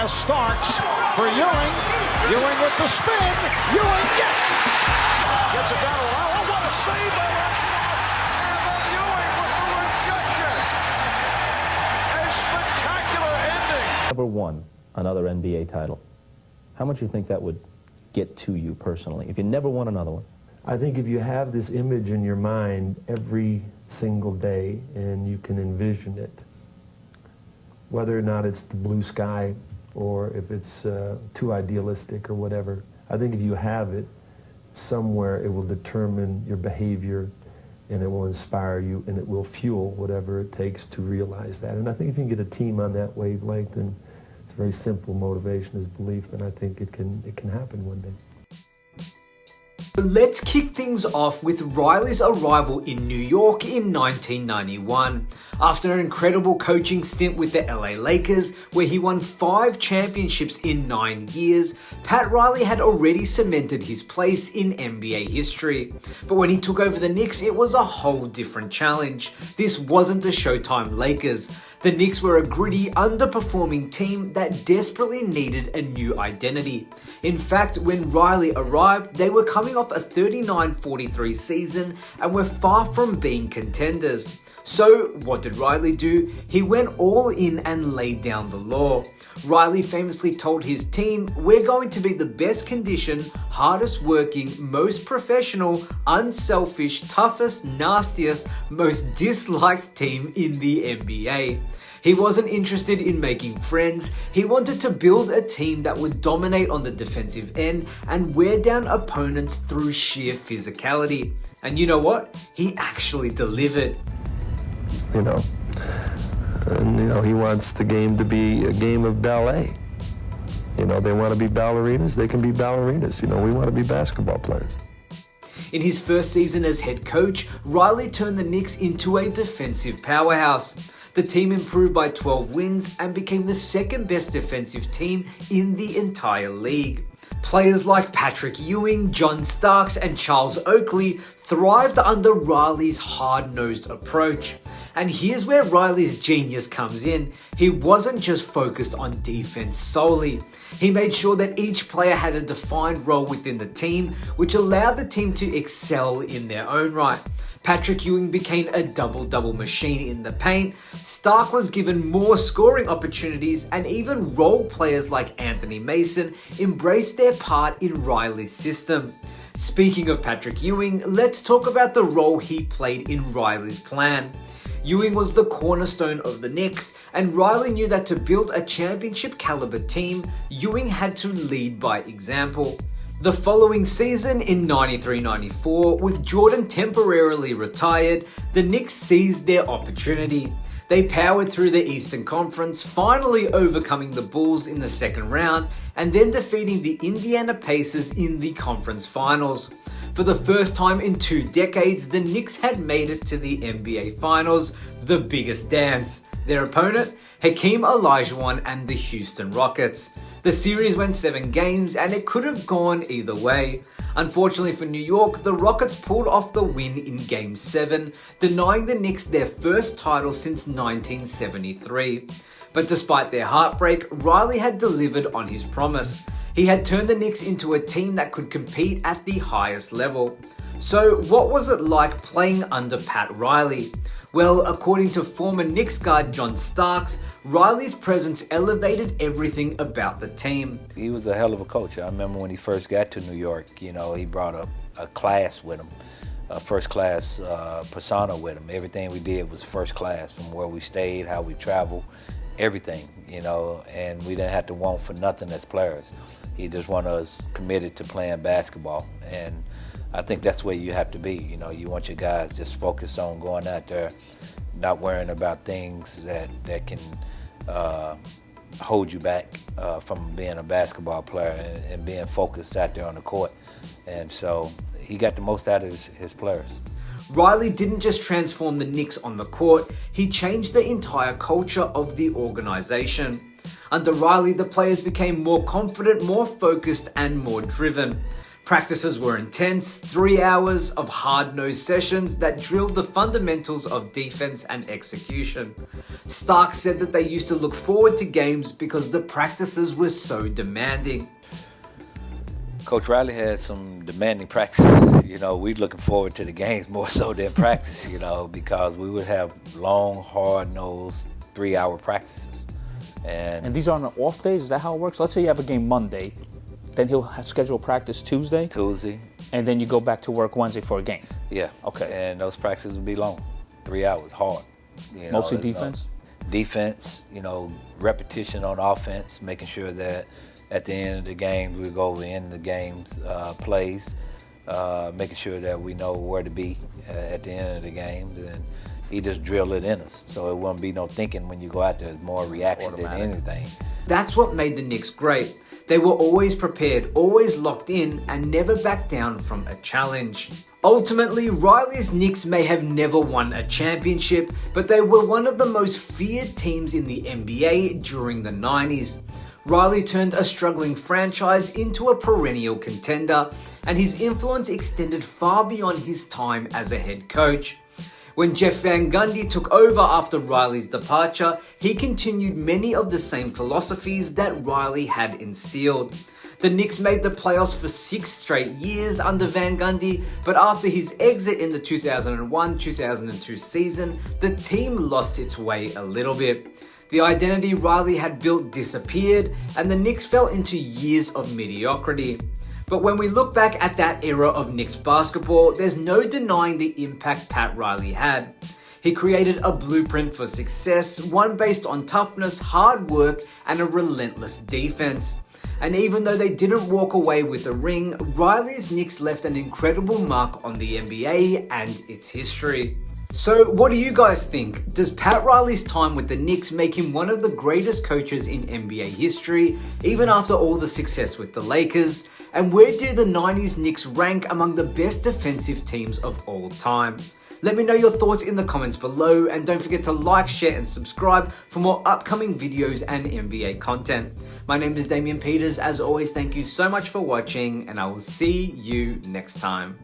pass. Starks for Ewing. Ewing with the spin. Ewing, yes! Gets it down. Oh, what a save by Ewing with the rejection. A spectacular ending. Never won another NBA title. How much do you think that would get to you personally if you never won another one? I think if you have this image in your mind every single day and you can envision it, whether or not it's the blue sky or if it's too idealistic or whatever, I think if you have it somewhere, it will determine your behavior and it will inspire you and it will fuel whatever it takes to realize that. And I think if you can get a team on that wavelength, and it's a very simple motivation is belief, then I think it can happen one day. Let's kick things off with Riley's arrival in New York in 1991. After an incredible coaching stint with the LA Lakers, where he won 5 championships in 9 years, Pat Riley had already cemented his place in NBA history. But when he took over the Knicks, it was a whole different challenge. This wasn't the Showtime Lakers. The Knicks were a gritty, underperforming team that desperately needed a new identity. In fact, when Riley arrived, they were coming off a 39-43 season and were far from being contenders. So what did Riley do? He went all in and laid down the law. Riley famously told his team, "We're going to be the best conditioned, hardest working, most professional, unselfish, toughest, nastiest, most disliked team in the NBA." He wasn't interested in making friends. He wanted to build a team that would dominate on the defensive end and wear down opponents through sheer physicality. And you know what? He actually delivered. And he wants the game to be a game of ballet. They want to be ballerinas, they can be ballerinas. We want to be basketball players. In his first season as head coach, Riley turned the Knicks into a defensive powerhouse. The team improved by 12 wins and became the second best defensive team in the entire league. Players like Patrick Ewing, John Starks, and Charles Oakley thrived under Riley's hard-nosed approach. And here's where Riley's genius comes in. He wasn't just focused on defense solely. He made sure that each player had a defined role within the team, which allowed the team to excel in their own right. Patrick Ewing became a double-double machine in the paint. Stark was given more scoring opportunities, and even role players like Anthony Mason embraced their part in Riley's system. Speaking of Patrick Ewing, let's talk about the role he played in Riley's plan. Ewing was the cornerstone of the Knicks, and Riley knew that to build a championship caliber team, Ewing had to lead by example. The following season in 93-94, with Jordan temporarily retired, the Knicks seized their opportunity. They powered through the Eastern Conference, finally overcoming the Bulls in the second round and then defeating the Indiana Pacers in the conference finals. For the first time in 2 decades, the Knicks had made it to the NBA Finals, the biggest dance. Their opponent? Hakeem Olajuwon and the Houston Rockets. The series went 7 games and it could have gone either way. Unfortunately for New York, the Rockets pulled off the win in Game 7, denying the Knicks their first title since 1973. But despite their heartbreak, Riley had delivered on his promise. He had turned the Knicks into a team that could compete at the highest level. So what was it like playing under Pat Riley? Well, according to former Knicks guard John Starks, Riley's presence elevated everything about the team. He was a hell of a coach. I remember when he first got to New York, he brought a class with him, a first class persona with him. Everything we did was first class, from where we stayed, how we traveled, everything, and we didn't have to want for nothing as players. He just wanted us committed to playing basketball, and I think that's where you have to be. You want your guys just focused on going out there, not worrying about things that can hold you back from being a basketball player and being focused out there on the court. And so he got the most out of his players. Riley didn't just transform the Knicks on the court, he changed the entire culture of the organization. Under Riley, the players became more confident, more focused, and more driven. Practices were intense, 3 hours of hard-nosed sessions that drilled the fundamentals of defense and execution. Stark said that they used to look forward to games because the practices were so demanding. Coach Riley had some demanding practices. You know, we're looking forward to the games more so than practice, you know, because we would have long, hard-nosed 3-hour practices. And these are on the off days? Is that how it works? Let's say you have a game Monday, then he'll schedule practice Tuesday, and then you go back to work Wednesday for a game. Yeah. Okay. And those practices would be long, 3 hours, hard. You know, mostly defense? Defense, you know, repetition on offense, making sure that at the end of the game, we go over the end of the game's plays, making sure that we know where to be at the end of the game. And he just drilled it in us. So it wouldn't be no thinking when you go out there. It's more reaction than anything. That's what made the Knicks great. They were always prepared, always locked in, and never backed down from a challenge. Ultimately, Riley's Knicks may have never won a championship, but they were one of the most feared teams in the NBA during the 90s. Riley turned a struggling franchise into a perennial contender, and his influence extended far beyond his time as a head coach. When Jeff Van Gundy took over after Riley's departure, he continued many of the same philosophies that Riley had instilled. The Knicks made the playoffs for 6 straight years under Van Gundy, but after his exit in the 2001-2002 season, the team lost its way a little bit. The identity Riley had built disappeared, and the Knicks fell into years of mediocrity. But when we look back at that era of Knicks basketball, there's no denying the impact Pat Riley had. He created a blueprint for success, one based on toughness, hard work, and a relentless defense. And even though they didn't walk away with a ring, Riley's Knicks left an incredible mark on the NBA and its history. So what do you guys think? Does Pat Riley's time with the Knicks make him one of the greatest coaches in NBA history, even after all the success with the Lakers? And where do the 90s Knicks rank among the best defensive teams of all time? Let me know your thoughts in the comments below, and don't forget to like, share, and subscribe for more upcoming videos and NBA content. My name is Damian Peters. As always, thank you so much for watching, and I will see you next time.